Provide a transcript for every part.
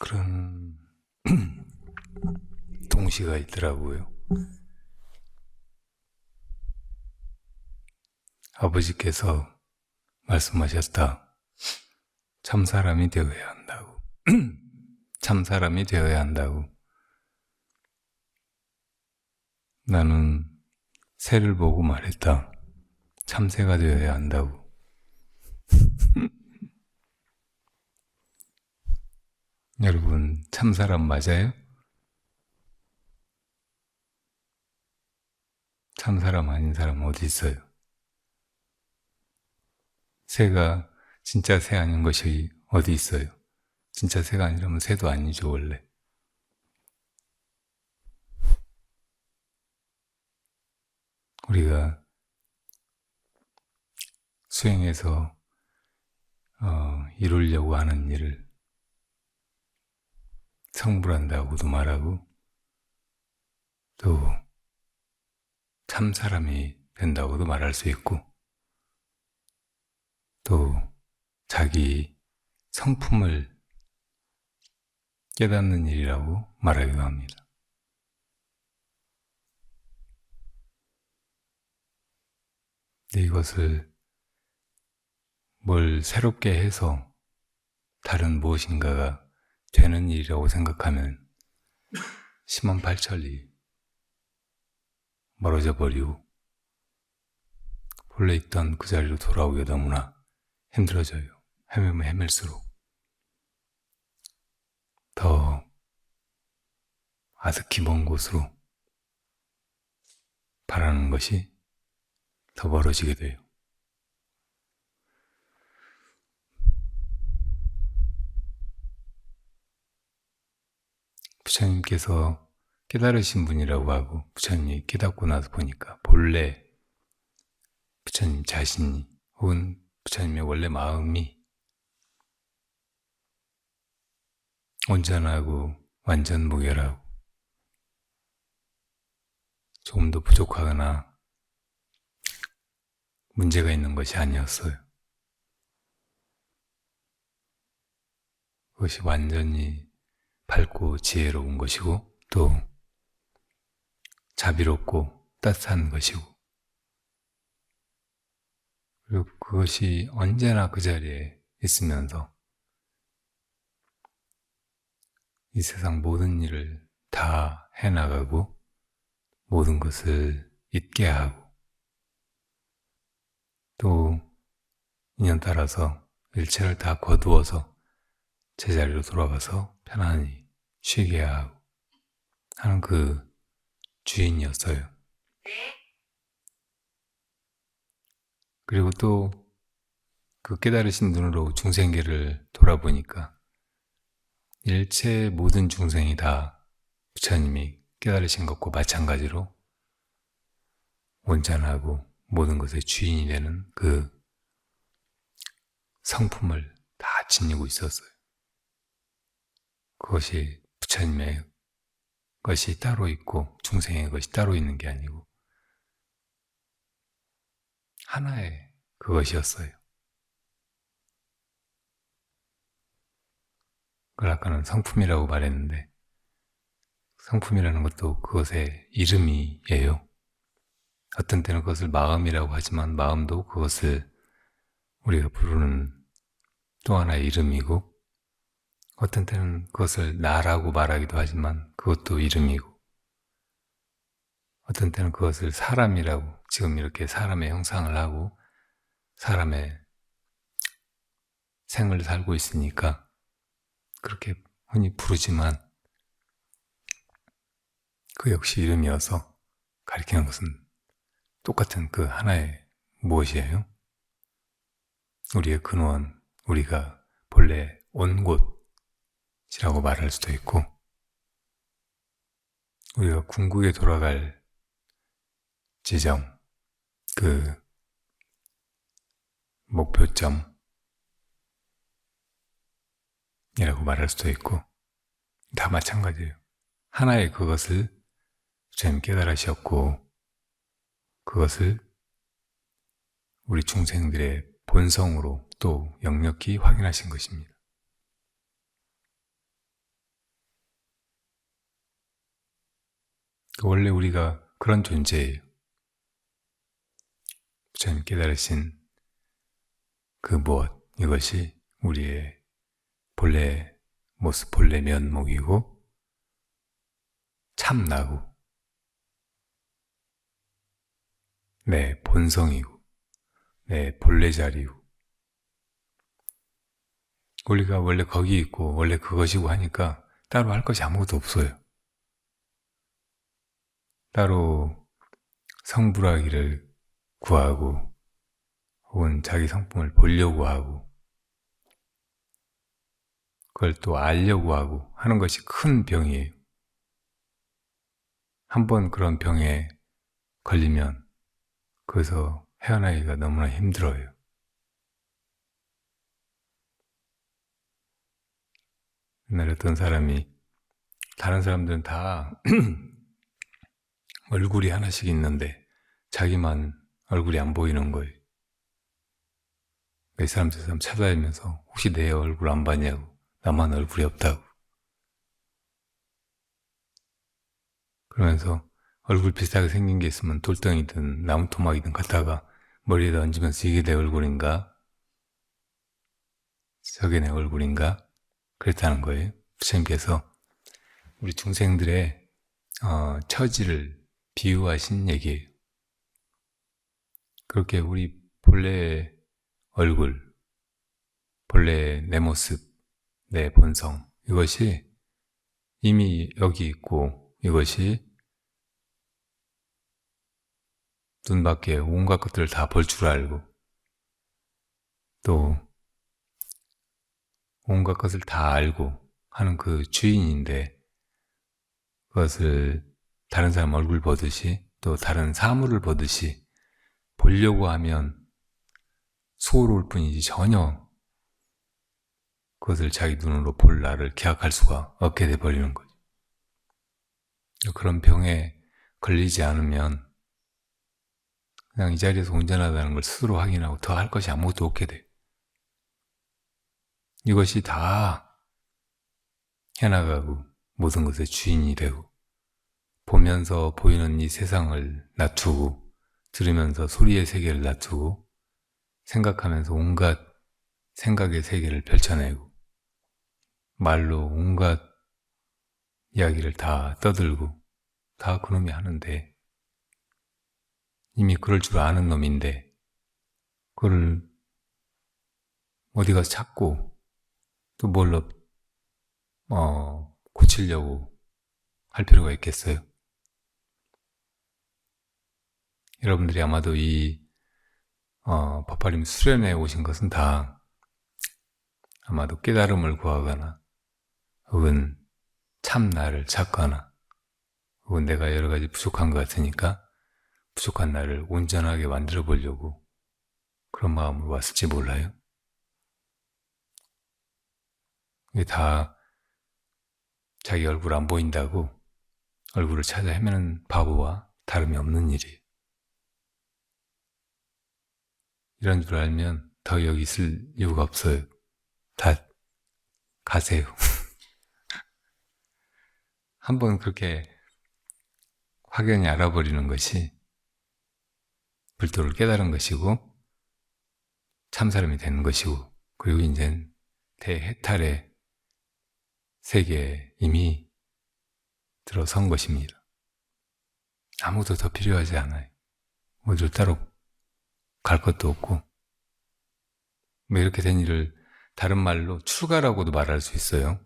그런 동시가 있더라고요. 아버지께서 말씀하셨다. 참 사람이 되어야 한다고. 참 사람이 되어야 한다고. 나는 새를 보고 말했다. 참새가 되어야 한다고. 여러분, 참 사람 맞아요? 참 사람 아닌 사람 어디 있어요? 새가 진짜 새 아닌 것이 어디 있어요? 진짜 새가 아니라면 새도 아니죠, 원래. 우리가 수행해서 이루려고 하는 일을 성불한다고도 말하고 또 참 사람이 된다고도 말할 수 있고 또 자기 성품을 깨닫는 일이라고 말하기도 합니다. 근데 이것을 뭘 새롭게 해서 다른 무엇인가가 되는 일이라고 생각하면 심원팔천리 멀어져 버리고 본래 있던 그 자리로 돌아오기가 너무나 힘들어져요. 헤매면 헤맬수록 더 아득히 먼 곳으로 바라는 것이 더 멀어지게 돼요. 부처님께서 깨달으신 분이라고 하고 부처님이 깨닫고 나서 보니까 본래 부처님 자신이 혹은 부처님의 원래 마음이 온전하고 완전 무결하고 조금도 부족하거나 문제가 있는 것이 아니었어요. 그것이 완전히 밝고 지혜로운 것이고 또 자비롭고 따뜻한 것이고 그리고 그것이 언제나 그 자리에 있으면서 이 세상 모든 일을 다 해나가고 모든 것을 잊게 하고 또 인연 따라서 일체를 다 거두어서 제자리로 돌아가서 편안히 쉬게 하고 하는 그 주인이었어요. 그리고 또 그 깨달으신 눈으로 중생계를 돌아보니까 일체 모든 중생이 다 부처님이 깨달으신 것과 마찬가지로 온전하고 모든 것의 주인이 되는 그 성품을 다 지니고 있었어요. 그것이 부처님의 것이 따로 있고 중생의 것이 따로 있는 게 아니고 하나의 그것이었어요. 그걸 아까는 성품이라고 말했는데 성품이라는 것도 그것의 이름이에요. 어떤 때는 그것을 마음이라고 하지만 마음도 그것을 우리가 부르는 또 하나의 이름이고 어떤 때는 그것을 나라고 말하기도 하지만 그것도 이름이고 어떤 때는 그것을 사람이라고 지금 이렇게 사람의 형상을 하고 사람의 생을 살고 있으니까 그렇게 흔히 부르지만 그 역시 이름이어서 가리키는 것은 똑같은 그 하나의 무엇이에요? 우리의 근원, 우리가 본래 온 곳이라고 말할 수도 있고 우리가 궁극에 돌아갈 지점, 그 목표점이라고 말할 수도 있고 다 마찬가지예요. 하나의 그것을 부처님 깨달으셨고 그것을 우리 중생들의 본성으로 또 역력히 확인하신 것입니다. 원래 우리가 그런 존재예요. 부처님 깨달으신 그 무엇, 이것이 우리의 본래 모습, 본래 면목이고 참나고 내 본성이고 내 본래 자리고 우리가 원래 거기 있고 원래 그것이고 하니까 따로 할 것이 아무것도 없어요. 따로 성불하기를 구하고 혹은 자기 성품을 보려고 하고 그걸 또 알려고 하고 하는 것이 큰 병이에요. 한번 그런 병에 걸리면 거기서 헤어나기가 너무나 힘들어요. 옛날에 어떤 사람이 다른 사람들은 다 얼굴이 하나씩 있는데 자기만 얼굴이 안 보이는 거예요. 이 사람 저 사람 찾아다니면서 혹시 내 얼굴 안 봤냐고, 나만 얼굴이 없다고. 그러면서 얼굴 비슷하게 생긴 게 있으면 돌덩이든 나무토막이든 갖다가 머리에다 얹으면서 이게 내 얼굴인가? 저게 내 얼굴인가? 그랬다는 거예요. 부처님께서 우리 중생들의 처지를 비유하신 얘기예요. 그렇게 우리 본래의 얼굴, 본래의 내 모습, 내 본성, 이것이 이미 여기 있고 이것이 눈 밖에 온갖 것들을 다 볼 줄 알고 또 온갖 것을 다 알고 하는 그 주인인데 그것을 다른 사람 얼굴 보듯이 또 다른 사물을 보듯이 보려고 하면 소홀할 뿐이지 전혀 그것을 자기 눈으로 볼 나를 기약할 수가 없게 돼버리는 거죠. 그런 병에 걸리지 않으면 그냥 이 자리에서 온전하다는 걸 스스로 확인하고 더 할 것이 아무것도 없게 돼요. 이것이 다 해나가고 모든 것의 주인이 되고 보면서 보이는 이 세상을 놔두고 들으면서 소리의 세계를 놔두고 생각하면서 온갖 생각의 세계를 펼쳐내고 말로 온갖 이야기를 다 떠들고 다 그놈이 하는데 이미 그럴 줄 아는 놈인데 그걸 어디 가서 찾고 또 뭘로 고치려고 할 필요가 있겠어요? 여러분들이 아마도 이 법화림 수련회 오신 것은 다 아마도 깨달음을 구하거나 혹은 참 나를 찾거나 혹은 내가 여러 가지 부족한 것 같으니까 부족한 나를 온전하게 만들어 보려고 그런 마음으로 왔을지 몰라요. 이게 다 자기 얼굴 안 보인다고 얼굴을 찾아 헤매는 바보와 다름이 없는 일이에요. 이런 줄 알면 더 여기 있을 이유가 없어요. 다 가세요. 한번 그렇게 확연히 알아버리는 것이 불도를 깨달은 것이고 참사람이 되는 것이고 그리고 이제는 대해탈의 세계에 이미 들어선 것입니다. 아무도 더 필요하지 않아요. 어딜 따로 갈 것도 없고 뭐 이렇게 된 일을 다른 말로 출가라고도 말할 수 있어요.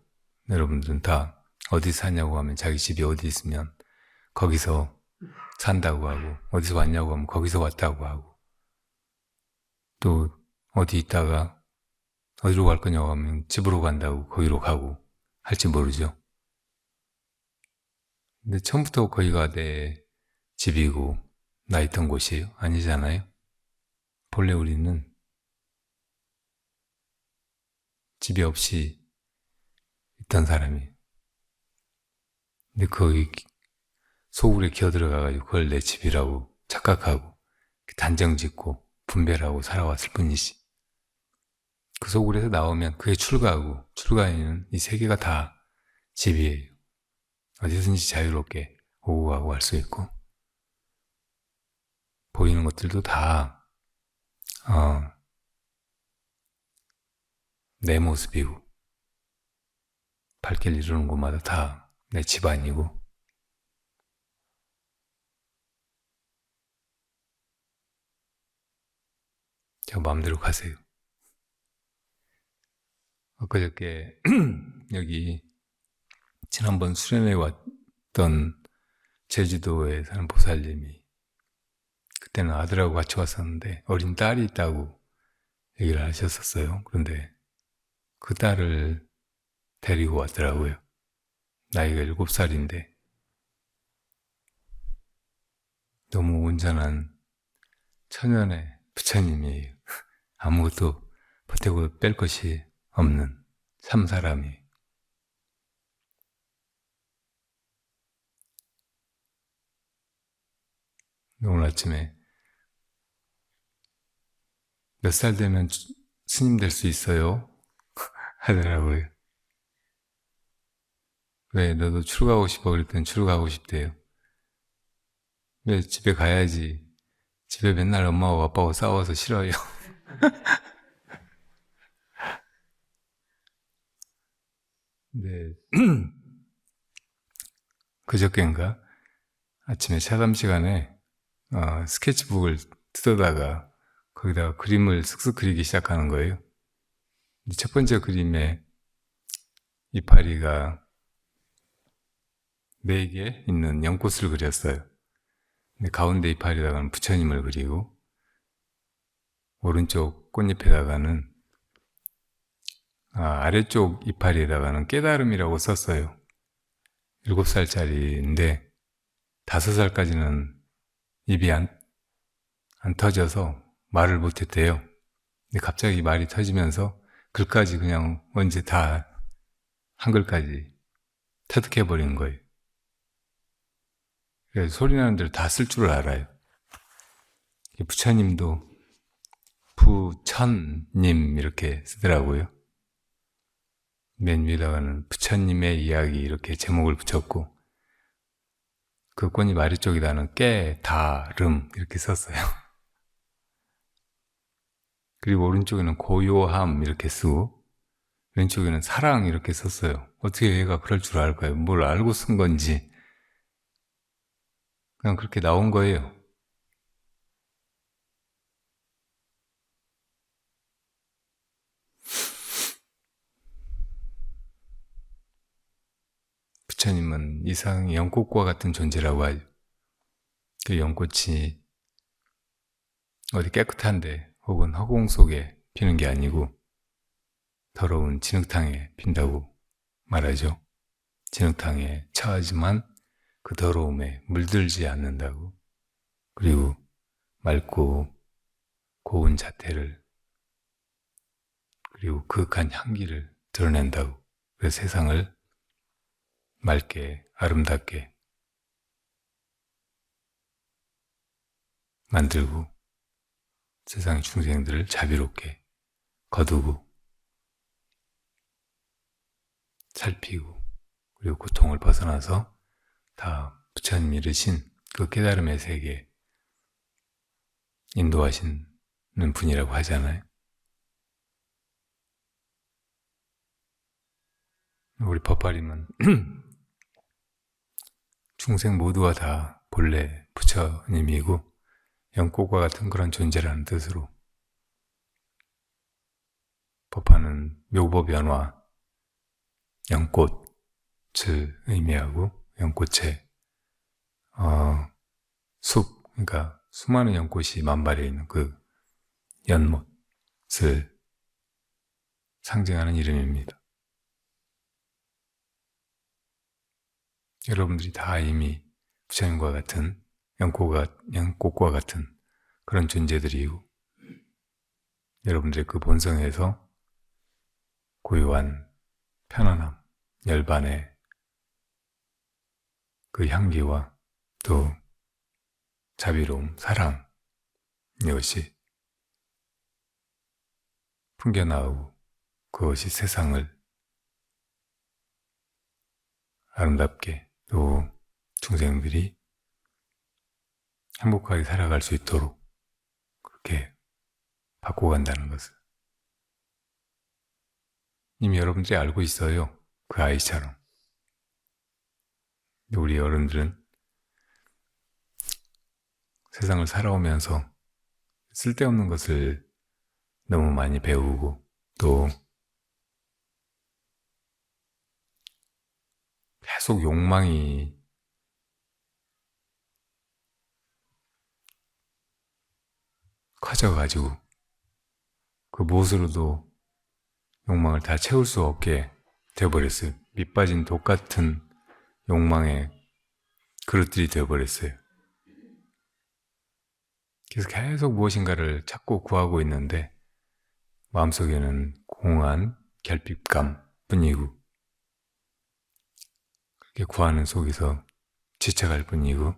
여러분들은 다 어디 사냐고 하면 자기 집이 어디 있으면 거기서 산다고 하고 어디서 왔냐고 하면 거기서 왔다고 하고 또 어디 있다가 어디로 갈 거냐고 하면 집으로 간다고 거기로 가고 할지 모르죠. 근데 처음부터 거기가 내 집이고 나 있던 곳이에요? 아니잖아요. 본래 우리는 집이 없이 있던 사람이에요. 근데 거기 소굴에 기어들어가가지고 그걸 내 집이라고 착각하고 단정 짓고 분별하고 살아왔을 뿐이지. 그 소굴에서 나오면 그게 출가하고 출가에는 이 세계가 다 집이에요. 어디든지 자유롭게 오고 가고 할 수 있고, 보이는 것들도 다 내 모습이고, 발길 이루는 곳마다 다 내 집안이고, 저 마음대로 가세요. 엊그저께 여기 지난번 수련회 왔던 제주도에 사는 보살님이, 그때는 아들하고 같이 왔었는데 어린 딸이 있다고 얘기를 하셨었어요. 그런데 그 딸을 데리고 왔더라고요. 나이가 7살인데 너무 온전한 천연의 부처님이에요. 아무것도 보태고 뺄 것이 없는 참사람이. 오늘 아침에 몇 살 되면 스님 될 수 있어요? 하더라고요. 왜 너도 출가하고 싶어? 그랬더니 출가하고 싶대요. 왜 집에 가야지. 집에 맨날 엄마하고 아빠하고 싸워서 싫어요. 네. 그저께인가 아침에 차담 시간에 스케치북을 뜯어다가 거기다가 그림을 쓱쓱 그리기 시작하는 거예요. 첫 번째 그림에 이파리가 4개 있는 연꽃을 그렸어요. 근데 가운데 이파리에다가는 부처님을 그리고, 오른쪽 꽃잎에다가는 아래쪽 이파리에다가는 깨달음이라고 썼어요. 7살짜리인데 5살까지는 입이 안 터져서 말을 못했대요. 근데 갑자기 말이 터지면서 글까지 그냥 언제 다 한글까지 터득해버린 거예요. 그래서 소리나는 대로 다 쓸 줄 알아요. 부처님도 부천님 이렇게 쓰더라고요. 맨 위에다가는 부처님의 이야기 이렇게 제목을 붙였고, 그 꽃잎 아래쪽에다는 깨달음 이렇게 썼어요. 그리고 오른쪽에는 고요함 이렇게 쓰고, 왼쪽에는 사랑 이렇게 썼어요. 어떻게 얘가 그럴 줄 알까요? 뭘 알고 쓴 건지 그냥 그렇게 나온 거예요. 부처님은 이상 연꽃과 같은 존재라고 하죠. 그 연꽃이 어디 깨끗한데 혹은 허공 속에 피는 게 아니고 더러운 진흙탕에 핀다고 말하죠. 진흙탕에 처하지만 그 더러움에 물들지 않는다고. 그리고 맑고 고운 자태를, 그리고 그윽한 향기를 드러낸다고. 그래서 세상을 맑게 아름답게 만들고 세상의 중생들을 자비롭게 거두고 살피고, 그리고 고통을 벗어나서 다 부처님이 이르신 그 깨달음의 세계에 인도하시는 분이라고 하잖아요. 우리 법화림은 중생 모두가 다 본래 부처님이고 연꽃과 같은 그런 존재라는 뜻으로, 법화는 묘법연화, 연꽃을 의미하고, 연꽃의 숲, 그러니까 수많은 연꽃이 만발해 있는 그 연못을 상징하는 이름입니다. 여러분들이 다 이미 부처님과 같은 연꽃과 같은 그런 존재들이고, 여러분들의 그 본성에서 고요한 편안함, 열반의 그 향기와 또 자비로움, 사랑, 이것이 풍겨나오고 그것이 세상을 아름답게 또 중생들이 행복하게 살아갈 수 있도록 그렇게 바꿔간다는 것을 이미 여러분들이 알고 있어요. 그 아이처럼. 우리 어른들은 세상을 살아오면서 쓸데없는 것을 너무 많이 배우고 또 계속 욕망이 커져가지고 그 무엇으로도 욕망을 다 채울 수 없게 되어버렸어요. 밑빠진 독 같은 욕망의 그릇들이 되어버렸어요. 그래서 계속 무엇인가를 찾고 구하고 있는데 마음속에는 공허한 결핍감 뿐이고 그렇게 구하는 속에서 지쳐갈 뿐이고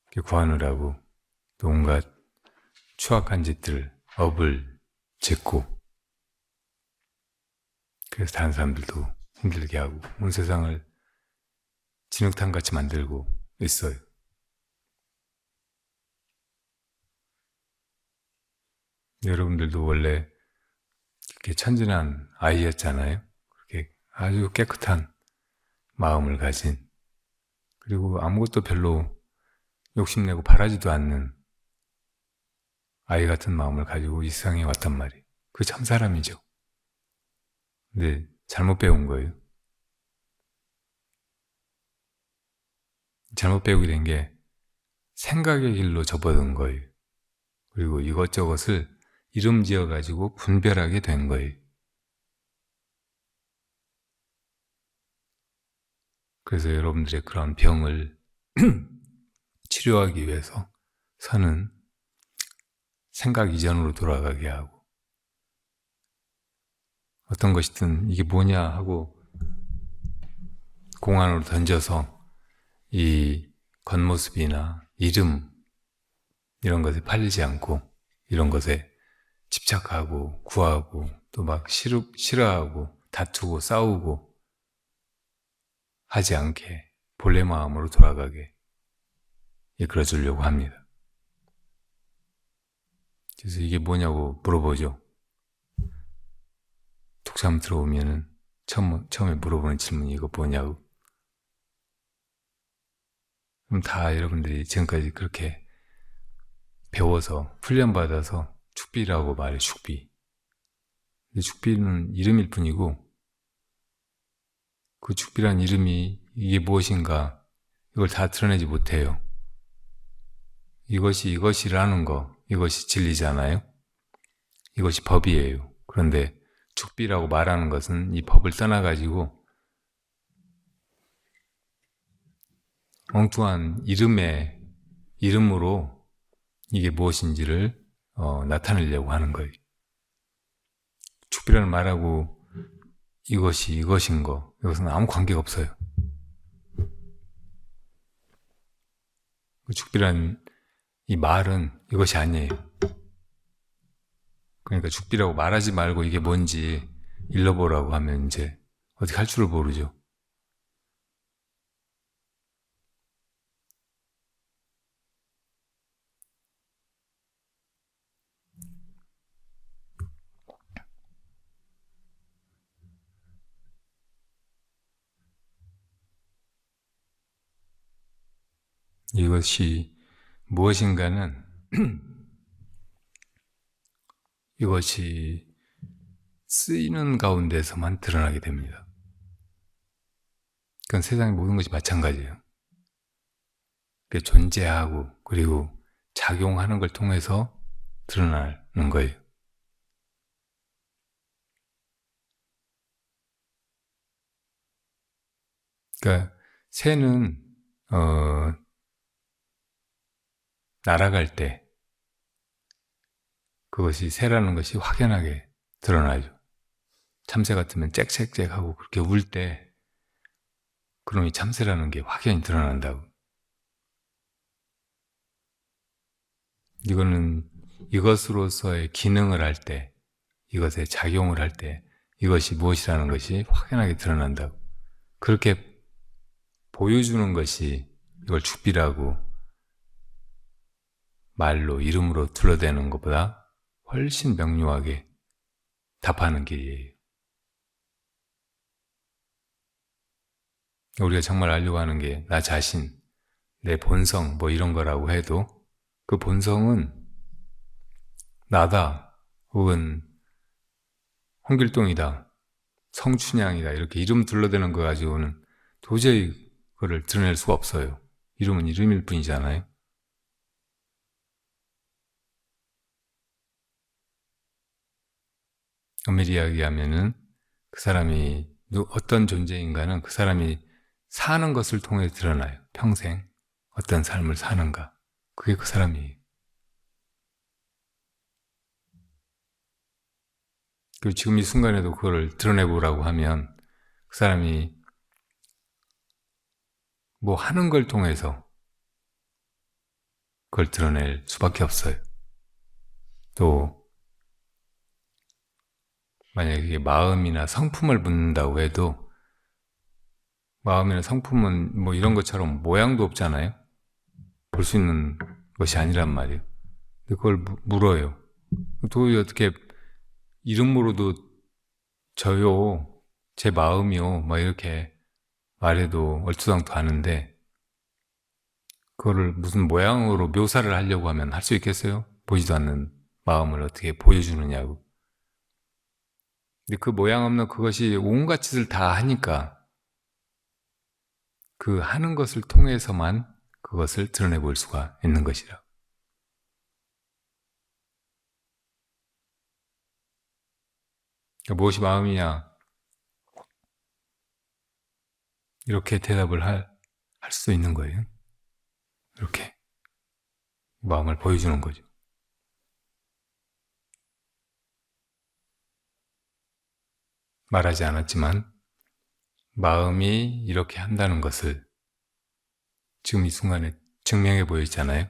그렇게 구하느라고 또 온갖 추악한 짓들, 업을 짓고 그래서 다른 사람들도 힘들게 하고 온 세상을 진흙탕같이 만들고 있어요. 여러분들도 원래 이렇게 천진한 아이였잖아요. 그렇게 아주 깨끗한 마음을 가진 그리고 아무것도 별로 욕심내고 바라지도 않는 아이 같은 마음을 가지고 이 세상에 왔단 말이에요. 그 참 사람이죠. 근데 잘못 배운 거예요. 잘못 배우게 된 게 생각의 길로 접어든 거예요. 그리고 이것저것을 이름 지어가지고 분별하게 된 거예요. 그래서 여러분들의 그런 병을 치료하기 위해서 선은 생각 이전으로 돌아가게 하고 어떤 것이든 이게 뭐냐 하고 공 안으로 던져서 이 겉모습이나 이름 이런 것에 팔리지 않고 이런 것에 집착하고 구하고 또 막 싫어하고 다투고 싸우고 하지 않게 본래 마음으로 돌아가게 이끌어 주려고 합니다. 그래서 이게 뭐냐고 물어보죠. 독참 들어오면은 처음에 물어보는 질문이 이거 뭐냐고. 그럼 다 여러분들이 지금까지 그렇게 배워서 훈련받아서 축비라고 말해. 축비. 근데 축비는 이름일 뿐이고 그 축비란 이름이 이게 무엇인가 이걸 다 드러내지 못해요. 이것이 이것이라는 거, 이것이 진리잖아요. 이것이 법이에요. 그런데 축비라고 말하는 것은 이 법을 떠나가지고 엉뚱한 이름으로 이게 무엇인지를 나타내려고 하는 거예요. 축비라는 말하고 이것이 이것인 거, 이것은 아무 관계가 없어요. 축비란 이 말은 이것이 아니에요. 그러니까 축비라고 말하지 말고 이게 뭔지 일러보라고 하면 이제 어떻게 할 줄을 모르죠. 이것이 무엇인가는 이것이 쓰이는 가운데서만 드러나게 됩니다. 그건 세상의 모든 것이 마찬가지예요. 존재하고 그리고 작용하는 걸 통해서 드러나는 거예요. 그러니까 새는 날아갈 때 그것이 새라는 것이 확연하게 드러나죠. 참새 같으면 짹짹짹 하고 그렇게 울 때 그놈이 참새라는 게 확연히 드러난다고. 이거는 이것으로서의 기능을 할 때, 이것에 작용을 할 때 이것이 무엇이라는 것이 확연하게 드러난다고. 그렇게 보여주는 것이 이걸 죽비라고 말로 이름으로 둘러대는 것보다 훨씬 명료하게 답하는 길이에요. 우리가 정말 알려고 하는 게 나 자신, 내 본성 뭐 이런 거라고 해도 그 본성은 나다 혹은 홍길동이다, 성춘향이다 이렇게 이름 둘러대는 거 가지고는 도저히 그걸 드러낼 수가 없어요. 이름은 이름일 뿐이잖아요. 엄밀히 이야기하면은 그 사람이 어떤 존재인가는 그 사람이 사는 것을 통해 드러나요. 평생 어떤 삶을 사는가. 그게 그 사람이에요. 그리고 지금 이 순간에도 그걸 드러내보라고 하면 그 사람이 뭐 하는 걸 통해서 그걸 드러낼 수밖에 없어요. 또 만약에 이게 마음이나 성품을 묻는다고 해도 마음이나 성품은 뭐 이런 것처럼 모양도 없잖아요. 볼 수 있는 것이 아니란 말이에요. 근데 그걸 물어요. 도저히 어떻게 이름으로도 저요, 제 마음이요, 막 이렇게 말해도 얼토당토 하는데 그거를 무슨 모양으로 묘사를 하려고 하면 할 수 있겠어요? 보이지도 않는 마음을 어떻게 보여주느냐고. 근데 그 모양 없는 그것이 온갖 짓을 다 하니까 그 하는 것을 통해서만 그것을 드러내 볼 수가 있는 것이라. 그러니까 무엇이 마음이냐 이렇게 대답을 할 수 있는 거예요. 이렇게 마음을 보여주는 거죠. 말하지 않았지만 마음이 이렇게 한다는 것을 지금 이 순간에 증명해 보였잖아요.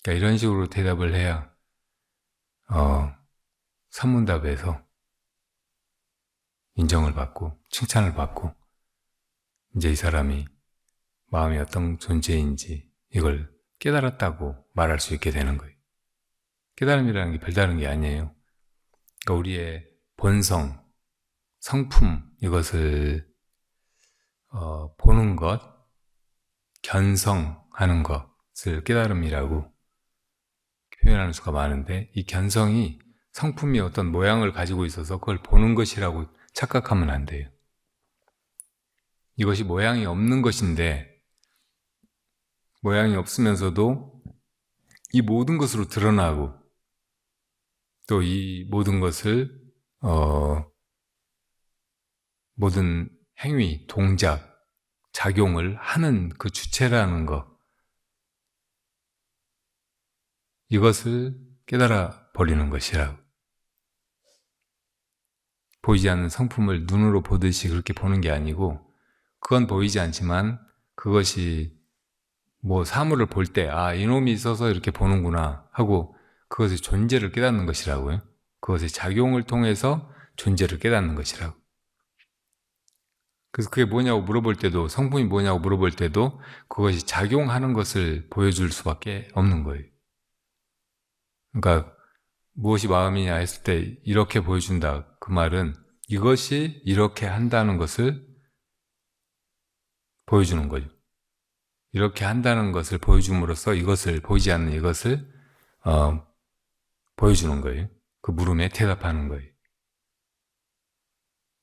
그러니까 이런 식으로 대답을 해야 산문답에서 인정을 받고 칭찬을 받고 이제 이 사람이 마음이 어떤 존재인지 이걸 깨달았다고 말할 수 있게 되는 거예요. 깨달음이라는 게 별다른 게 아니에요. 그러니까 우리의 본성, 성품 이것을 보는 것, 견성하는 것을 깨달음이라고 표현하는 수가 많은데 이 견성이 성품이 어떤 모양을 가지고 있어서 그걸 보는 것이라고 착각하면 안 돼요. 이것이 모양이 없는 것인데 모양이 없으면서도 이 모든 것으로 드러나고 또 이 모든 것을 모든 행위, 동작, 작용을 하는 그 주체라는 것 이것을 깨달아 버리는 것이라고. 보이지 않는 성품을 눈으로 보듯이 그렇게 보는 게 아니고 그건 보이지 않지만 그것이 뭐 사물을 볼 때 아 이놈이 있어서 이렇게 보는구나 하고 그것의 존재를 깨닫는 것이라고요. 그것의 작용을 통해서 존재를 깨닫는 것이라고. 그래서 그게 뭐냐고 물어볼 때도 성품이 뭐냐고 물어볼 때도 그것이 작용하는 것을 보여줄 수밖에 없는 거예요. 그러니까 무엇이 마음이냐 했을 때 이렇게 보여준다. 그 말은 이것이 이렇게 한다는 것을 보여주는 거죠. 이렇게 한다는 것을 보여줌으로써 이것을 보이지 않는 이것을 보여주는 거예요. 그 물음에 대답하는 거예요.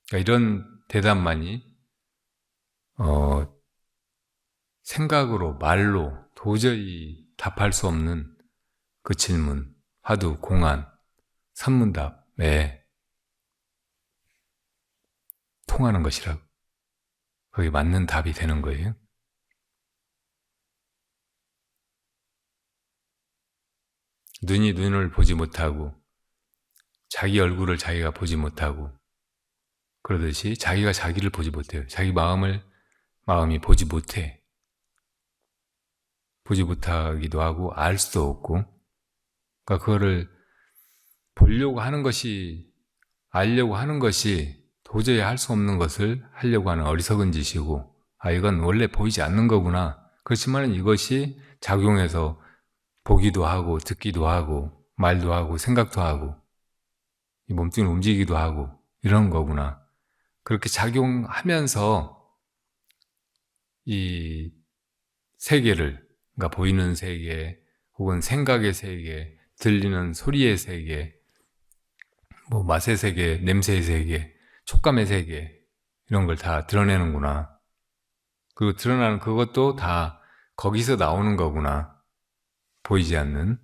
그러니까 이런 대답만이 생각으로 말로 도저히 답할 수 없는 그 질문, 화두, 공안, 산문답에 통하는 것이라고. 거기 맞는 답이 되는 거예요. 눈이 눈을 보지 못하고 자기 얼굴을 자기가 보지 못하고 그러듯이 자기가 자기를 보지 못해요. 자기 마음이 보지 못해. 보지 못하기도 하고 알 수도 없고 그러니까 그거를 보려고 하는 것이 알려고 하는 것이 도저히 할 수 없는 것을 하려고 하는 어리석은 짓이고 아, 이건 원래 보이지 않는 거구나. 그렇지만 이것이 작용해서 보기도 하고 듣기도 하고 말도 하고 생각도 하고 이 몸뚱이 움직이기도 하고 이런 거구나. 그렇게 작용하면서 이 세계를, 그러니까 보이는 세계 혹은 생각의 세계, 들리는 소리의 세계, 뭐 맛의 세계, 냄새의 세계, 촉감의 세계 이런 걸 다 드러내는구나. 그리고 드러나는 그것도 다 거기서 나오는 거구나. 보이지 않는,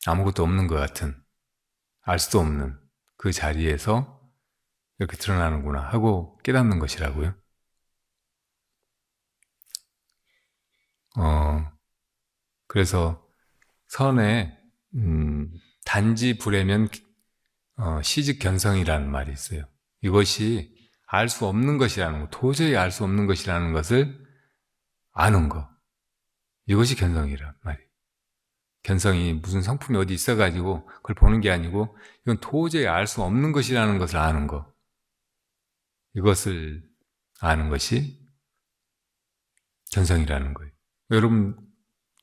아무것도 없는 것 같은, 알 수도 없는 그 자리에서 이렇게 드러나는구나 하고 깨닫는 것이라고요. 그래서 선에 단지 불에면 시즉견성이라는 말이 있어요. 이것이 알 수 없는 것이라는 거, 도저히 알 수 없는 것이라는 것을 아는 거. 이것이 견성이란 말이에요. 견성이 무슨 성품이 어디 있어가지고 그걸 보는 게 아니고 이건 도저히 알 수 없는 것이라는 것을 아는 거. 이것을 아는 것이 견성이라는 거예요. 여러분,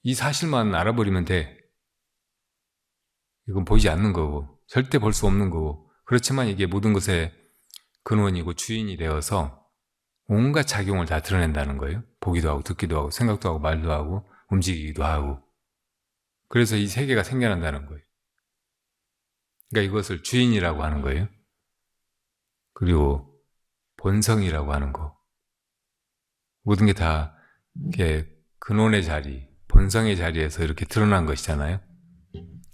이 사실만 알아버리면 돼. 이건 보이지 않는 거고 절대 볼 수 없는 거고, 그렇지만 이게 모든 것의 근원이고 주인이 되어서 온갖 작용을 다 드러낸다는 거예요. 보기도 하고 듣기도 하고 생각도 하고 말도 하고 움직이기도 하고. 그래서 이 세계가 생겨난다는 거예요. 그러니까 이것을 주인이라고 하는 거예요. 그리고 본성이라고 하는 거. 모든 게 다 근원의 자리, 본성의 자리에서 이렇게 드러난 것이잖아요.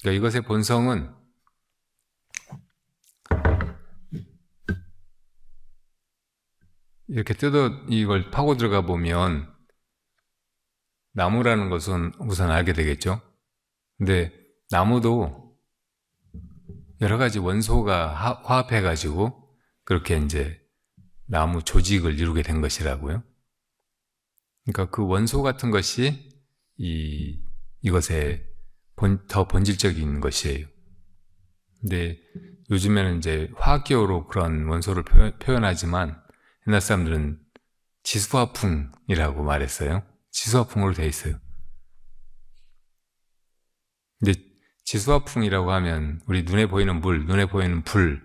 그러니까 이것의 본성은 이렇게 이걸 파고 들어가 보면 나무라는 것은 우선 알게 되겠죠. 근데 나무도 여러 가지 원소가 화합해가지고 그렇게 이제 나무 조직을 이루게 된 것이라고요. 그러니까 그 원소 같은 것이 이것의 더 본질적인 것이에요. 근데 요즘에는 이제 화학기호로 그런 원소를 표현하지만 옛날 사람들은 지수화풍이라고 말했어요. 지수화풍으로 되어 있어요. 근데 지수화풍이라고 하면 우리 눈에 보이는 물, 눈에 보이는 불,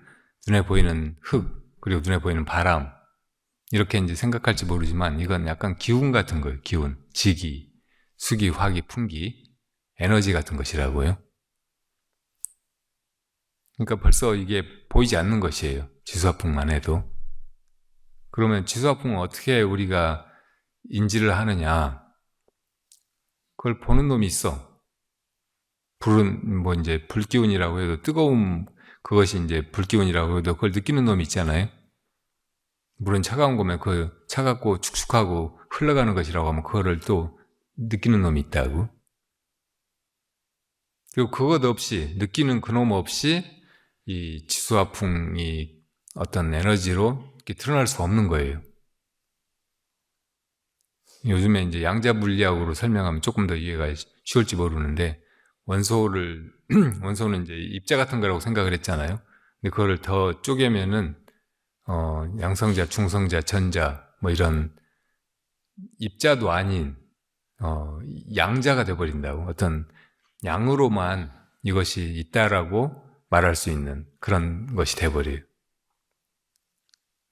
눈에 보이는 흙, 그리고 눈에 보이는 바람 이렇게 이제 생각할지 모르지만 이건 약간 기운 같은 거예요. 기운, 지기, 수기, 화기, 풍기, 에너지 같은 것이라고요. 그러니까 벌써 이게 보이지 않는 것이에요. 지수화풍만 해도. 그러면 지수화풍은 어떻게 우리가 인지를 하느냐? 그걸 보는 놈이 있어. 불은 뭐 이제 불기운이라고 해도 뜨거움, 그것이 이제 불기운이라고 해도 그걸 느끼는 놈이 있잖아요. 물은 차가운 거면 그 차갑고 축축하고 흘러가는 것이라고 하면 그거를 또 느끼는 놈이 있다고. 그리고 그것 없이, 느끼는 그놈 없이 이 지수화풍이 어떤 에너지로 이렇게 드러날 수 없는 거예요. 요즘에 이제 양자 물리학으로 설명하면 조금 더 이해가 쉬울지 모르는데, 원소는 이제 입자 같은 거라고 생각을 했잖아요. 근데 그거를 더 쪼개면은, 양성자, 중성자, 전자, 뭐 이런 입자도 아닌, 양자가 돼버린다고. 어떤 양으로만 이것이 있다라고 말할 수 있는 그런 것이 돼버려요.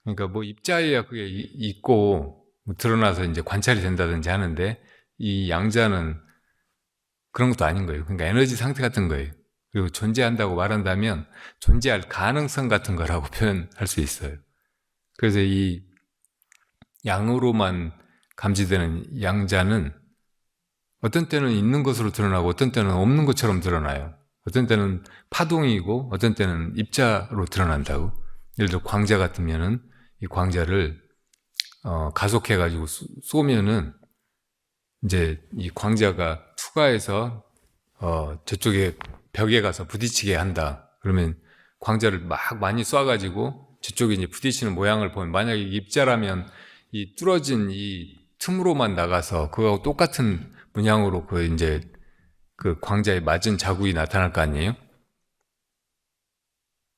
그러니까 뭐 입자에야 그게 있고 뭐 드러나서 이제 관찰이 된다든지 하는데 이 양자는 그런 것도 아닌 거예요. 그러니까 에너지 상태 같은 거예요. 그리고 존재한다고 말한다면 존재할 가능성 같은 거라고 표현할 수 있어요. 그래서 이 양으로만 감지되는 양자는 어떤 때는 있는 것으로 드러나고 어떤 때는 없는 것처럼 드러나요. 어떤 때는 파동이고 어떤 때는 입자로 드러난다고. 예를 들어 광자 같으면은 이 광자를 가속해가지고 쏘면은 이제 이 광자가 투과해서 저쪽에 벽에 가서 부딪히게 한다. 그러면 광자를 막 많이 쏴가지고 저쪽에 이제 부딪히는 모양을 보면, 만약에 입자라면 이 뚫어진 이 틈으로만 나가서 그거하고 똑같은 문양으로 이제 그 광자에 맞은 자국이 나타날 거 아니에요?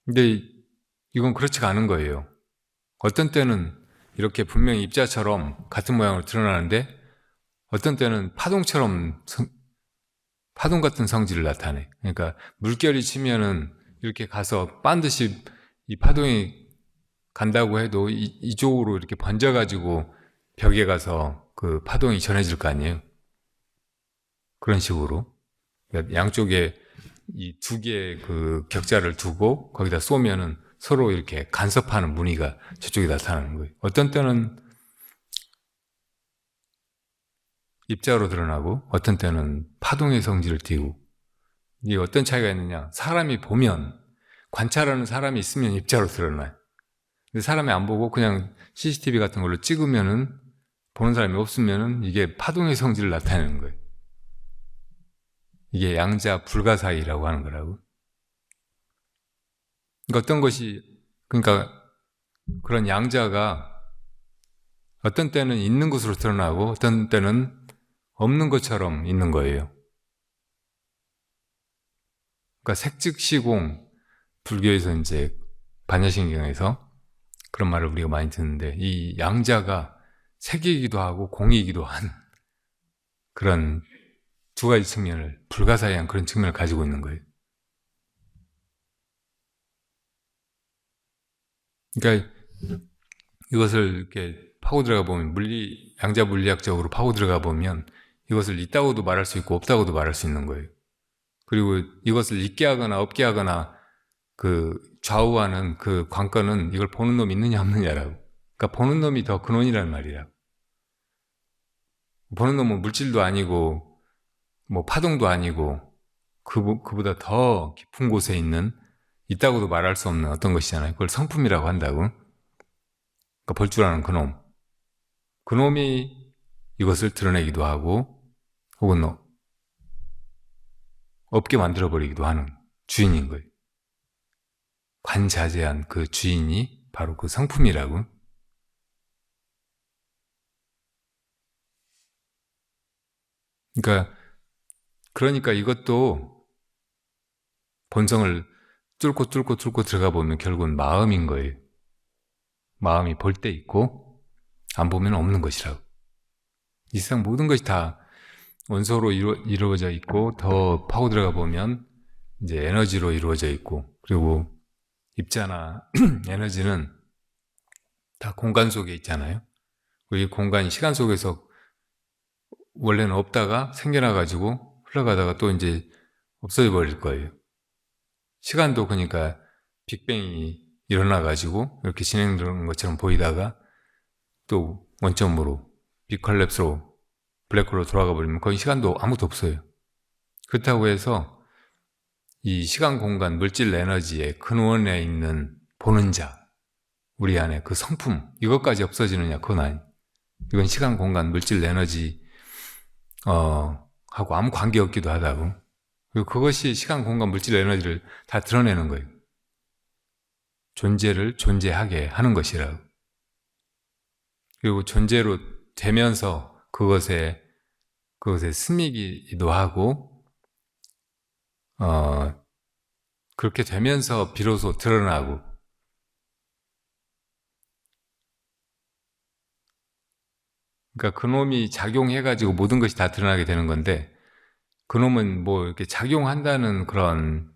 근데 이건 그렇지가 않은 거예요. 어떤 때는 이렇게 분명히 입자처럼 같은 모양으로 드러나는데 어떤 때는 파동처럼 파동 같은 성질을 나타내. 그러니까 물결이 치면은 이렇게 가서 반드시 이 파동이 간다고 해도 이쪽으로 이렇게 번져가지고 벽에 가서 그 파동이 전해질 거 아니에요. 그런 식으로. 그러니까 양쪽에 이 두 개의 그 격자를 두고 거기다 쏘면은 서로 이렇게 간섭하는 무늬가 저쪽에 나타나는 거예요. 어떤 때는 입자로 드러나고 어떤 때는 파동의 성질을 띠고. 이게 어떤 차이가 있느냐? 사람이 보면, 관찰하는 사람이 있으면 입자로 드러나요. 근데 사람이 안 보고 그냥 CCTV 같은 걸로 찍으면은, 보는 사람이 없으면은 이게 파동의 성질을 나타내는 거예요. 이게 양자 불가사의라고 하는 거라고. 그러니까 어떤 것이, 그러니까 그런 양자가 어떤 때는 있는 것으로 드러나고 어떤 때는 없는 것처럼 있는 거예요. 그러니까 색즉시공, 불교에서 이제 반야신경에서 그런 말을 우리가 많이 듣는데, 이 양자가 색이기도 하고 공이기도 한 그런 두 가지 측면을, 불가사의한 그런 측면을 가지고 있는 거예요. 그러니까 이것을 이렇게 파고 들어가 보면, 양자 물리학적으로 파고 들어가 보면 이것을 있다고도 말할 수 있고 없다고도 말할 수 있는 거예요. 그리고 이것을 있게 하거나 없게 하거나 그 좌우하는 그 관건은 이걸 보는 놈이 있느냐 없느냐라고. 그러니까 보는 놈이 더 근원이란 말이라고. 보는 놈은 물질도 아니고 뭐 파동도 아니고 그보다 더 깊은 곳에 있는, 있다고도 말할 수 없는 어떤 것이잖아요. 그걸 성품이라고 한다고. 그러니까 볼 줄 아는 그놈. 그놈이 이것을 드러내기도 하고 혹은 없게 만들어버리기도 하는 주인인 거예요. 관자재한 그 주인이 바로 그 성품이라고. 그러니까 이것도 본성을 뚫고 들어가 보면 결국은 마음인 거예요. 마음이 볼 때 있고 안 보면 없는 것이라고. 이 세상 모든 것이 다 원소로 이루어져 있고, 더 파고 들어가 보면 이제 에너지로 이루어져 있고, 그리고 입자나 에너지는 다 공간 속에 있잖아요. 이 공간이 시간 속에서 원래는 없다가 생겨나가지고 흘러가다가 또 이제 없어져 버릴 거예요. 시간도 그러니까 빅뱅이 일어나가지고 이렇게 진행되는 것처럼 보이다가 또 원점으로 빅컬랩스로 블랙홀로 돌아가 버리면 거기 시간도 아무것도 없어요. 그렇다고 해서 이 시간, 공간, 물질, 에너지의 근원에 있는 보는 자, 우리 안에 그 성품, 이것까지 없어지느냐? 그건 아니. 이건 시간, 공간, 물질, 에너지 하고 아무 관계없기도 하다고. 그리고 그것이 시간, 공간, 물질, 에너지를 다 드러내는 거예요. 존재를 존재하게 하는 것이라고. 그리고 존재로 되면서 그것에 스미기도 하고, 그렇게 되면서 비로소 드러나고. 그러니까 그놈이 작용해가지고 모든 것이 다 드러나게 되는 건데, 그놈은 뭐 이렇게 작용한다는 그런,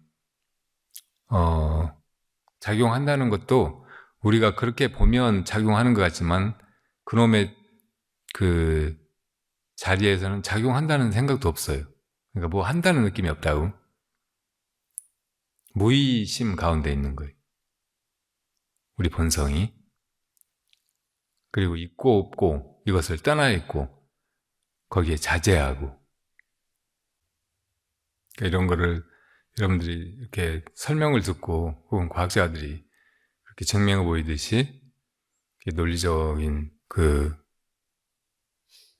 작용한다는 것도 우리가 그렇게 보면 작용하는 것 같지만, 그놈의 그 자리에서는 작용한다는 생각도 없어요. 그러니까 뭐 한다는 느낌이 없다고. 무의심 가운데 있는 거예요. 우리 본성이. 그리고 있고 없고 이것을 떠나 있고 거기에 자제하고. 그러니까 이런 거를 여러분들이 이렇게 설명을 듣고 혹은 과학자들이 그렇게 증명해 보이듯이 논리적인 그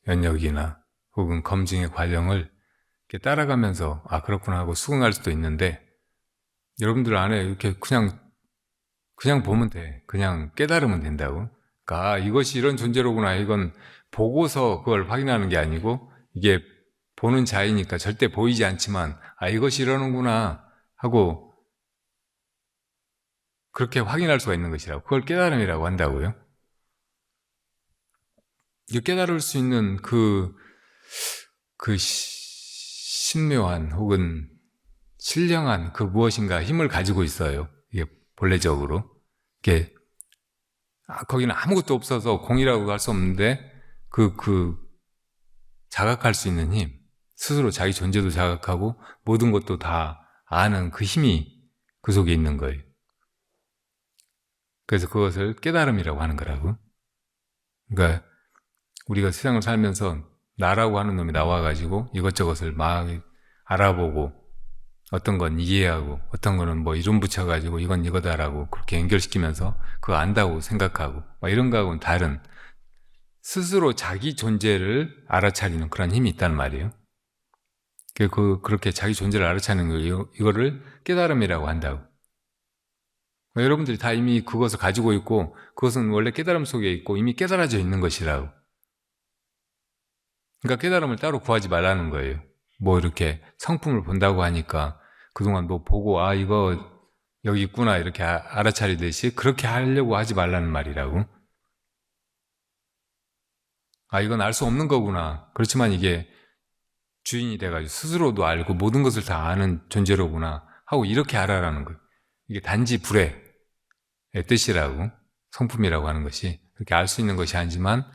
연역이나 혹은 검증의 과정을 이렇게 따라가면서 아 그렇구나 하고 수긍할 수도 있는데, 여러분들 안에 이렇게 그냥 보면 돼. 그냥 깨달으면 된다고. 그러니까 아, 이것이 이런 존재로구나. 이건 보고서 그걸 확인하는 게 아니고, 이게 보는 자이니까 절대 보이지 않지만 아 이것이 이러는구나 하고 그렇게 확인할 수가 있는 것이라고. 그걸 깨달음이라고 한다고요. 깨달을 수 있는 그 신묘한 혹은 신령한 그 무엇인가 힘을 가지고 있어요. 이게 본래적으로. 이게 거기는 아무것도 없어서 공이라고 할 수 없는데 그 자각할 수 있는 힘, 스스로 자기 존재도 자각하고 모든 것도 다 아는 그 힘이 그 속에 있는 거예요. 그래서 그것을 깨달음이라고 하는 거라고. 그러니까 우리가 세상을 살면서 나라고 하는 놈이 나와가지고 이것저것을 막 알아보고 어떤 건 이해하고 어떤 거는 뭐 이름 붙여가지고 이건 이거다라고 그렇게 연결시키면서 그거 안다고 생각하고 막 이런 거하고는 다른 스스로 자기 존재를 알아차리는 그런 힘이 있단 말이에요. 그렇게 자기 존재를 알아차리는 거 이거를 깨달음이라고 한다고. 여러분들이 다 이미 그것을 가지고 있고 그것은 원래 깨달음 속에 있고 이미 깨달아져 있는 것이라고. 그러니까 깨달음을 따로 구하지 말라는 거예요. 뭐 이렇게 성품을 본다고 하니까 그동안 뭐 보고 이거 여기 있구나 이렇게 알아차리듯이 그렇게 하려고 하지 말라는 말이라고. 이건 알 수 없는 거구나. 그렇지만 이게 주인이 돼가지고 스스로도 알고 모든 것을 다 아는 존재로구나 하고 이렇게 알아라는 거예요. 이게 단지 불의 뜻이라고, 성품이라고 하는 것이 그렇게 알 수 있는 것이 아니지만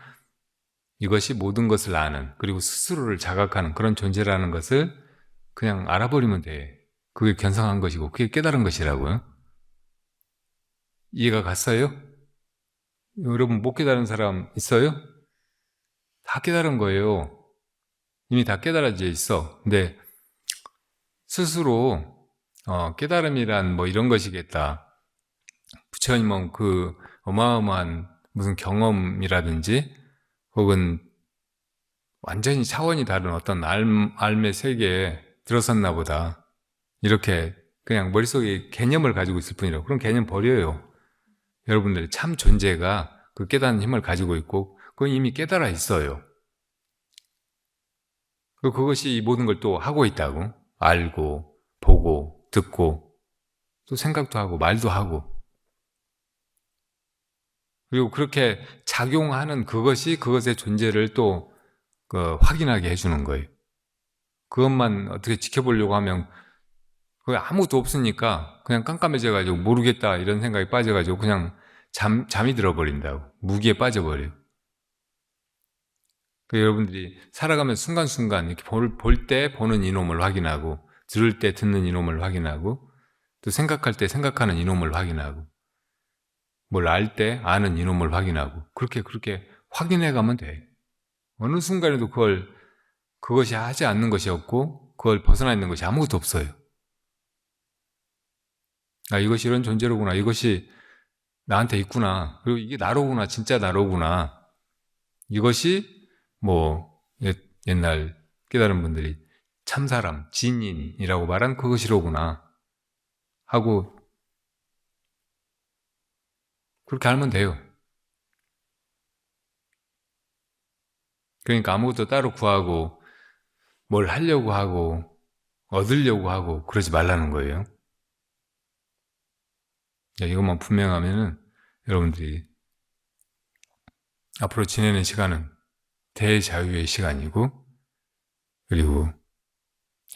이것이 모든 것을 아는, 그리고 스스로를 자각하는 그런 존재라는 것을 그냥 알아버리면 돼. 그게 견성한 것이고 그게 깨달은 것이라고요. 이해가 갔어요? 여러분 못 깨달은 사람 있어요? 다 깨달은 거예요. 이미 다 깨달아져 있어. 근데 스스로 깨달음이란 뭐 이런 것이겠다. 부처님은 그 어마어마한 무슨 경험이라든지 혹은 완전히 차원이 다른 어떤 삶의 세계에 들어섰나 보다. 이렇게 그냥 머릿속에 개념을 가지고 있을 뿐이라고. 그런 개념 버려요. 여러분들의 참 존재가 그 깨닫는 힘을 가지고 있고 그건 이미 깨달아 있어요. 그것이 이 모든 걸 또 하고 있다고. 알고 보고 듣고 또 생각도 하고 말도 하고 그리고 그렇게 작용하는 그것이 그것의 존재를 또 확인하게 해주는 거예요. 그것만 어떻게 지켜보려고 하면 그게 아무것도 없으니까 그냥 깜깜해져가지고 모르겠다 이런 생각이 빠져가지고 그냥 잠이 들어버린다고. 무기에 빠져버려요. 여러분들이 살아가면 순간순간 이렇게 볼 때 보는 이놈을 확인하고 들을 때 듣는 이놈을 확인하고 또 생각할 때 생각하는 이놈을 확인하고 뭘 알 때 아는 이놈을 확인하고 그렇게 확인해 가면 돼. 어느 순간에도 그것이 하지 않는 것이 없고 그걸 벗어나 있는 것이 아무것도 없어요. 이것이 이런 존재로구나. 이것이 나한테 있구나. 그리고 이게 나로구나. 진짜 나로구나. 이것이 뭐 옛날 깨달은 분들이 참사람, 진인이라고 말한 그것이로구나 하고 그렇게 알면 돼요. 그러니까 아무것도 따로 구하고 뭘 하려고 하고 얻으려고 하고 그러지 말라는 거예요. 이것만 분명하면은 여러분들이 앞으로 지내는 시간은 대자유의 시간이고 그리고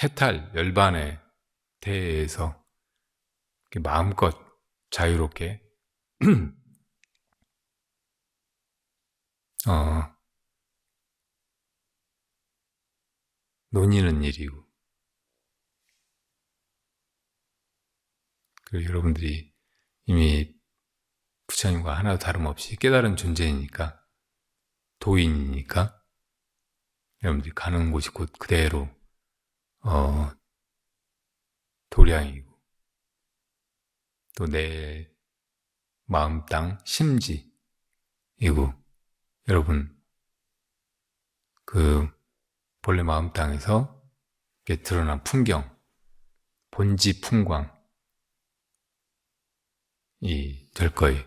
해탈, 열반에 대해서 마음껏 자유롭게 논의는 일이고 그리고 여러분들이 이미 부처님과 하나도 다름없이 깨달은 존재이니까 도인이니까 여러분들이 가는 곳이 곧 그대로 도량이고 또 내 마음 땅 심지이고 여러분 그 본래 마음 땅에서 드러난 풍경 본지 풍광이 될 거예요.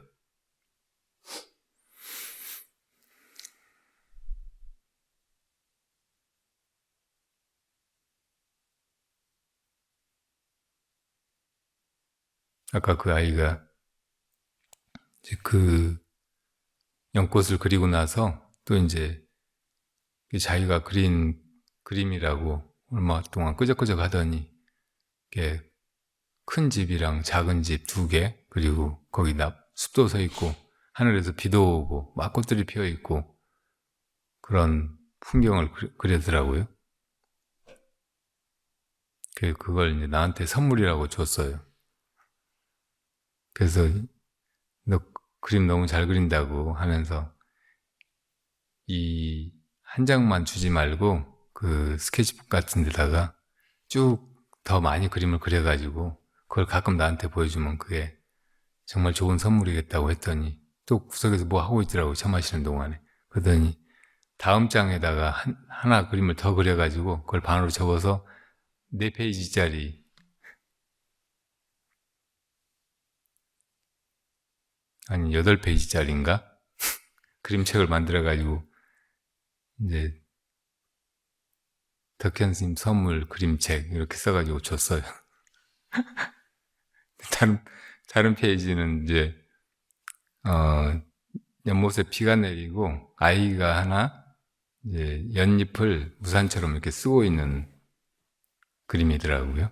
아까 그 아이가 그 연꽃을 그리고 나서 또 이제 자기가 그린 그림이라고 얼마 동안 끄적끄적 하더니 이렇게 큰 집이랑 작은 집 2개, 그리고 거기 숲도 서 있고 하늘에서 비도 오고 막 꽃들이 피어 있고 그런 풍경을 그리더라고요. 그걸 이제 나한테 선물이라고 줬어요. 그래서 너 그림 너무 잘 그린다고 하면서 이 한 장만 주지 말고 그 스케치북 같은 데다가 쭉 더 많이 그림을 그려가지고 그걸 가끔 나한테 보여주면 그게 정말 좋은 선물이겠다고 했더니 또 구석에서 뭐 하고 있더라고요. 차 마시는 동안에. 그러더니 다음 장에다가 하나 그림을 더 그려가지고 그걸 반으로 접어서 4페이지짜리 아니 8페이지짜리인가? 그림책을 만들어가지고 이제 덕현 스님 선물 그림책 이렇게 써가지고 줬어요. 다른 페이지는 이제 연못에 비가 내리고 아이가 하나 이제 연잎을 우산처럼 이렇게 쓰고 있는 그림이더라고요.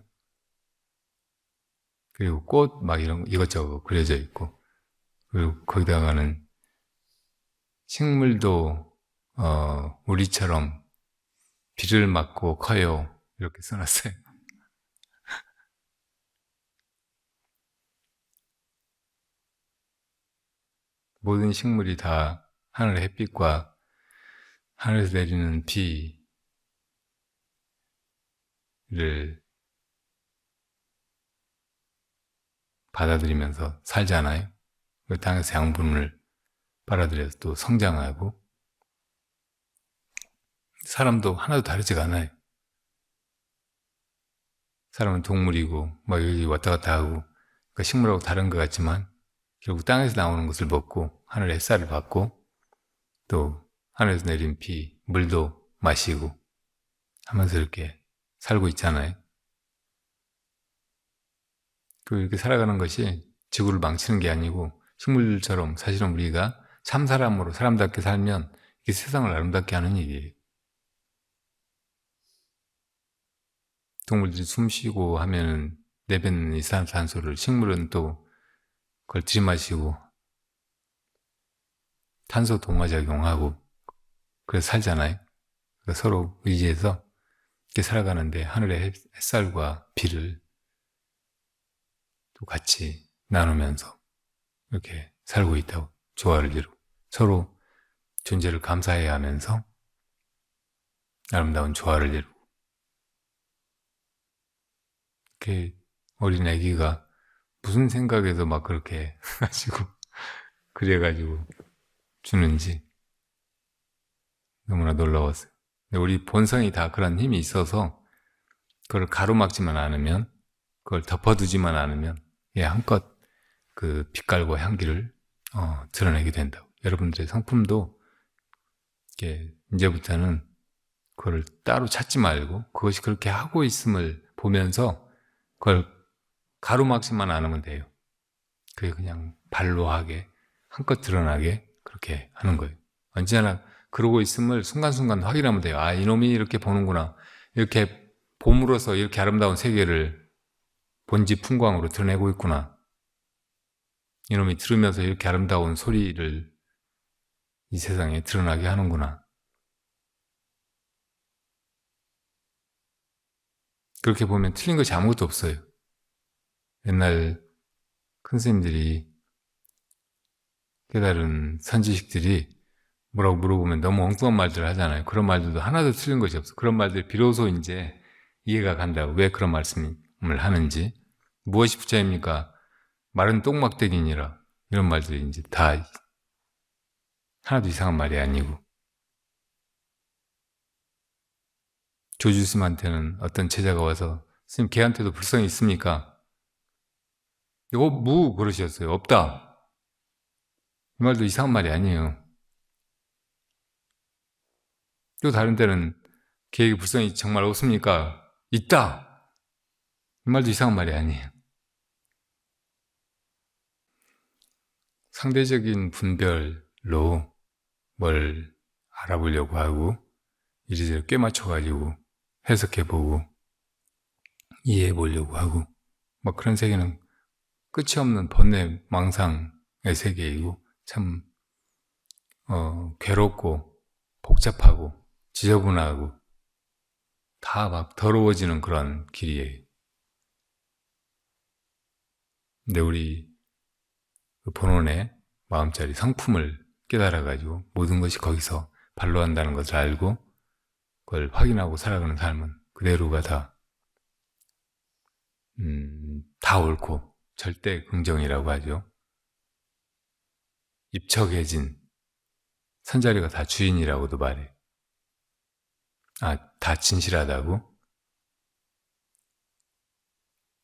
그리고 꽃 막 이런 이것저것 그려져 있고, 그리고 거기다가는 식물도 우리처럼 비를 맞고 커요 이렇게 써놨어요. 모든 식물이 다 하늘의 햇빛과 하늘에서 내리는 비를 받아들이면서 살잖아요. 그 땅에서 양분을 빨아들여서 또 성장하고, 사람도 하나도 다르지가 않아요. 사람은 동물이고 막 여기 왔다 갔다 하고, 그러니까 식물하고 다른 것 같지만 결국 땅에서 나오는 것을 먹고 하늘의 햇살을 받고 또 하늘에서 내린 비, 물도 마시고 하면서 이렇게 살고 있잖아요. 이렇게 살아가는 것이 지구를 망치는 게 아니고 식물들처럼 사실은 우리가 참 사람으로 사람답게 살면 이게 세상을 아름답게 하는 일이에요. 동물들이 숨 쉬고 하면 내뱉는 이산화탄소를 식물은 또 그걸 들이마시고 탄소 동화작용하고 그래서 살잖아요. 그러니까 서로 의지해서 이렇게 살아가는데 하늘의 햇살과 비를 또 같이 나누면서 이렇게 살고 있다고 조화를 이루고 서로 존재를 감사해야 하면서 아름다운 조화를 이루고 이렇게 어린 아기가 무슨 생각에서 막 그렇게 가지고 그래가지고 주는지 너무나 놀라웠어요. 근데 우리 본성이 다 그런 힘이 있어서 그걸 가로막지만 않으면 그걸 덮어두지만 않으면 예, 한껏 그 빛깔과 향기를 드러내게 된다고. 여러분들의 성품도 이렇게 이제부터는 그걸 따로 찾지 말고 그것이 그렇게 하고 있음을 보면서 그걸 가로막지만 않으면 돼요. 그게 그냥 발로하게 한껏 드러나게 그렇게 하는 거예요. 언제나 그러고 있음을 순간순간 확인하면 돼요. 아, 이놈이 이렇게 보는구나. 이렇게 봄으로써 이렇게 아름다운 세계를 본지 풍광으로 드러내고 있구나. 이놈이 들으면서 이렇게 아름다운 소리를 이 세상에 드러나게 하는구나. 그렇게 보면 틀린 것이 아무것도 없어요. 옛날 큰 스님들이 깨달은 선지식들이 뭐라고 물어보면 너무 엉뚱한 말들을 하잖아요. 그런 말들도 하나도 틀린 것이 없어. 그런 말들이 비로소 이제 이해가 간다고. 왜 그런 말씀을 하는지. 무엇이 부처입니까? 말은 똥막대기니라. 이런 말들이 이제 다 하나도 이상한 말이 아니고. 조주스님한테는 어떤 제자가 와서 스님 걔한테도 불성이 있습니까? 이거 그러셨어요. 없다. 이 말도 이상한 말이 아니에요. 또 다른 때는 걔에게 불성이 정말 없습니까? 있다. 이 말도 이상한 말이 아니에요. 상대적인 분별로 뭘 알아보려고 하고 이리저리 꿰맞춰가지고 해석해보고 이해해보려고 하고 막 그런 세계는 끝이 없는 번뇌 망상의 세계이고 참 괴롭고 복잡하고 지저분하고 다 막 더러워지는 그런 길이에요. 근데 우리 그 본원의 마음자리 성품을 깨달아가지고 모든 것이 거기서 반로한다는 것을 알고 그걸 확인하고 살아가는 삶은 그대로가 다 옳고 절대 긍정이라고 하죠. 입척해진 선자리가 다 주인이라고도 말해. 다 진실하다고.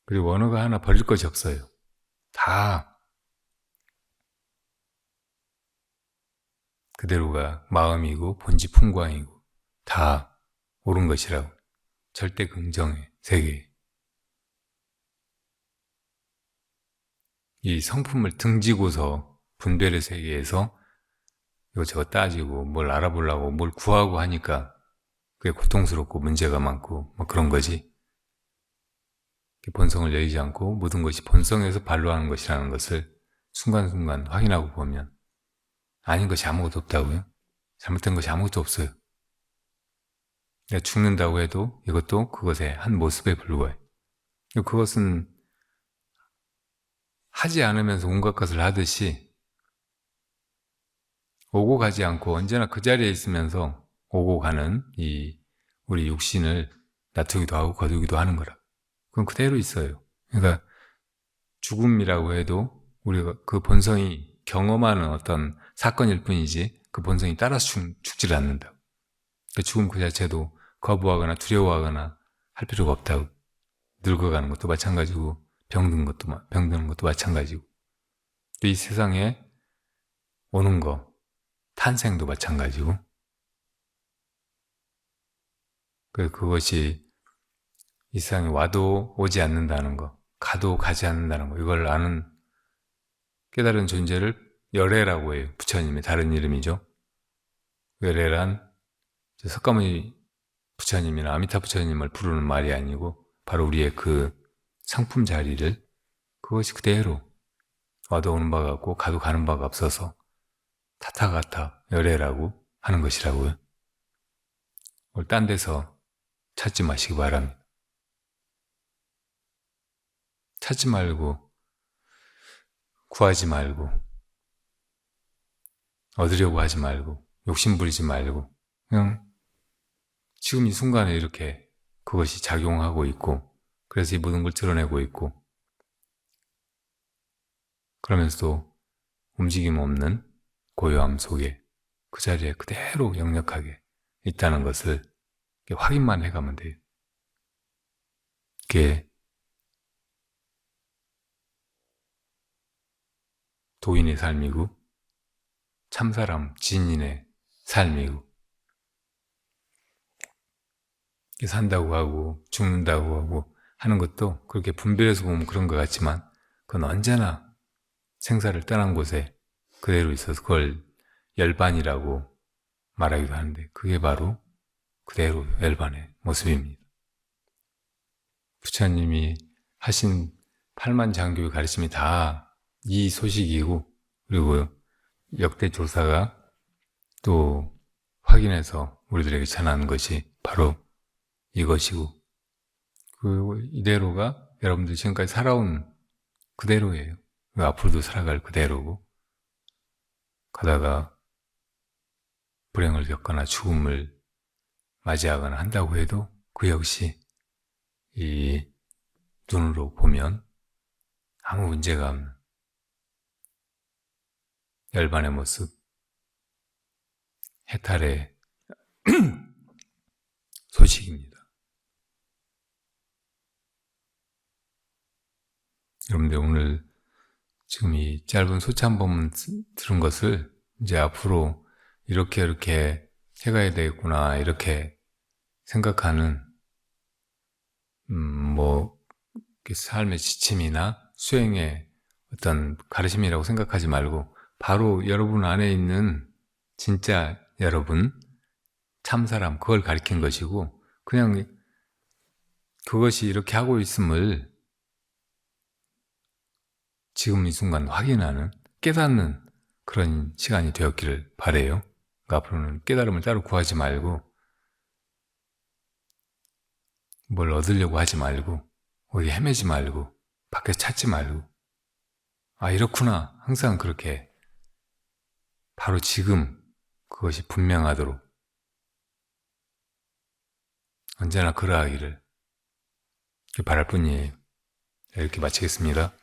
그리고 언어가 하나 버릴 것이 없어요. 다 그대로가 마음이고 본지 풍광이고 다 옳은 것이라고. 절대 긍정의 세계. 이 성품을 등지고서 분별의 세계에서 이것저것 따지고 뭘 알아보려고 뭘 구하고 하니까 그게 고통스럽고 문제가 많고 뭐 그런 거지. 본성을 여의지 않고 모든 것이 본성에서 반로하는 것이라는 것을 순간순간 확인하고 보면 아닌 것이 아무것도 없다고요. 잘못된 것이 아무것도 없어요. 내가 죽는다고 해도 이것도 그것의 한 모습에 불과해. 그것은 하지 않으면서 온갖 것을 하듯이 오고 가지 않고 언제나 그 자리에 있으면서 오고 가는 이 우리 육신을 놔두기도 하고 거두기도 하는 거라. 그건 그대로 있어요. 그러니까 죽음이라고 해도 우리가 그 본성이 경험하는 어떤 사건일 뿐이지 그 본성이 따라서 죽지를 않는다고. 그 죽음 그 자체도 거부하거나 두려워하거나 할 필요가 없다고. 늙어가는 것도 마찬가지고 병드는 것도 마찬가지고 또 이 세상에 오는 거 탄생도 마찬가지고 그것이 이 세상에 와도 오지 않는다는 거 가도 가지 않는다는 거 이걸 아는 깨달은 존재를 열애라고 해요. 부처님의 다른 이름이죠. 열애란 석가모니 부처님이나 아미타 부처님을 부르는 말이 아니고 바로 우리의 그 상품 자리를 그것이 그대로 와도 오는 바가 없고 가도 가는 바가 없어서 타타가타 열애라고 하는 것이라고요. 딴 데서 찾지 마시기 바랍니다. 찾지 말고 구하지 말고 얻으려고 하지 말고 욕심 부리지 말고 그냥 지금 이 순간에 이렇게 그것이 작용하고 있고 그래서 이 모든 걸 드러내고 있고 그러면서도 움직임 없는 고요함 속에 그 자리에 그대로 역력하게 있다는 것을 확인만 해가면 돼요. 그게 도인의 삶이고 참사람 진인의 삶이고 산다고 하고 죽는다고 하고 하는 것도 그렇게 분별해서 보면 그런 것 같지만 그건 언제나 생사를 떠난 곳에 그대로 있어서 그걸 열반이라고 말하기도 하는데 그게 바로 그대로 열반의 모습입니다. 부처님이 하신 8만 장교의 가르침이 다 이 소식이고 그리고 역대 조사가 또 확인해서 우리들에게 전하는 것이 바로 이것이고 그리고 이대로가 여러분들 지금까지 살아온 그대로예요. 앞으로도 살아갈 그대로고 가다가 불행을 겪거나 죽음을 맞이하거나 한다고 해도 그 역시 이 눈으로 보면 아무 문제가 없는 열반의 모습, 해탈의 소식입니다. 여러분들 오늘 지금 이 짧은 소참범 들은 것을 이제 앞으로 이렇게 해가야 되겠구나 이렇게 생각하는 삶의 지침이나 수행의 어떤 가르침이라고 생각하지 말고 바로 여러분 안에 있는 진짜 여러분, 참사람, 그걸 가리킨 것이고, 그냥 그것이 이렇게 하고 있음을 지금 이 순간 확인하는, 깨닫는 그런 시간이 되었기를 바라요. 그러니까 앞으로는 깨달음을 따로 구하지 말고, 뭘 얻으려고 하지 말고, 어디 헤매지 말고, 밖에서 찾지 말고, 아, 이렇구나. 항상 그렇게 바로 지금 그것이 분명하도록 언제나 그러하기를 바랄 뿐이에요. 이렇게 마치겠습니다.